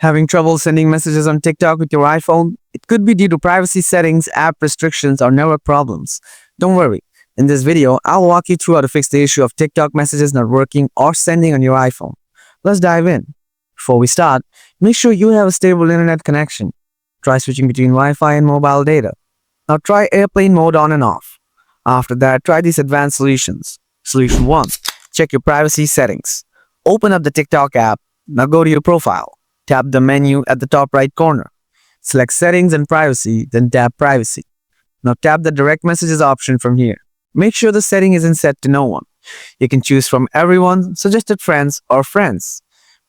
Having trouble sending messages on TikTok with your iPhone? It could be due to privacy settings, app restrictions, or network problems. Don't worry. In this video, I'll walk you through how to fix the issue of TikTok messages not working or sending on your iPhone. Let's dive in. Before we start, make sure you have a stable internet connection. Try switching between Wi-Fi and mobile data. Now try airplane mode on and off. After that, try these advanced solutions. Solution 1. Check your privacy settings. Open up the TikTok app. Now go to your profile. Tap the menu at the top right corner. Select Settings and Privacy, then tap Privacy. Now tap the Direct Messages option from here. Make sure the setting isn't set to no one. You can choose from Everyone, Suggested Friends, or Friends.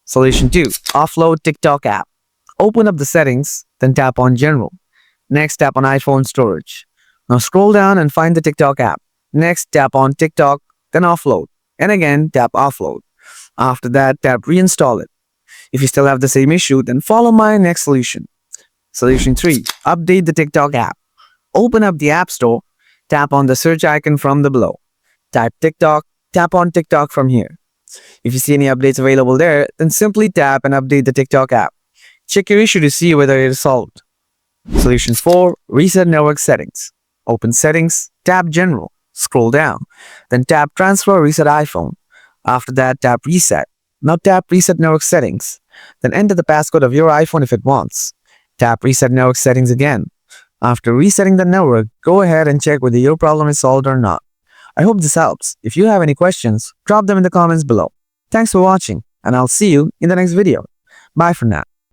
Solution 2. Offload TikTok app. Open up the settings, then tap on General. Next, tap on iPhone Storage. Now scroll down and find the TikTok app. Next, tap on TikTok, then Offload. And again, tap Offload. After that, tap Reinstall it. If you still have the same issue, then follow my next solution. Solution 3. Update the TikTok app. Open up the App Store. Tap on the search icon from the below. Type TikTok. Tap on TikTok from here. If you see any updates available there, then simply tap and update the TikTok app. Check your issue to see whether it is solved. Solution 4. Reset network settings. Open Settings. Tap General. Scroll down. Then tap Transfer Reset iPhone. After that, tap Reset. Now tap Reset Network Settings. Then enter the passcode of your iPhone if it wants. Tap Reset Network Settings again. After resetting the network, go ahead and check whether your problem is solved or not. I hope this helps. If you have any questions, drop them in the comments below. Thanks for watching, and I'll see you in the next video. Bye for now.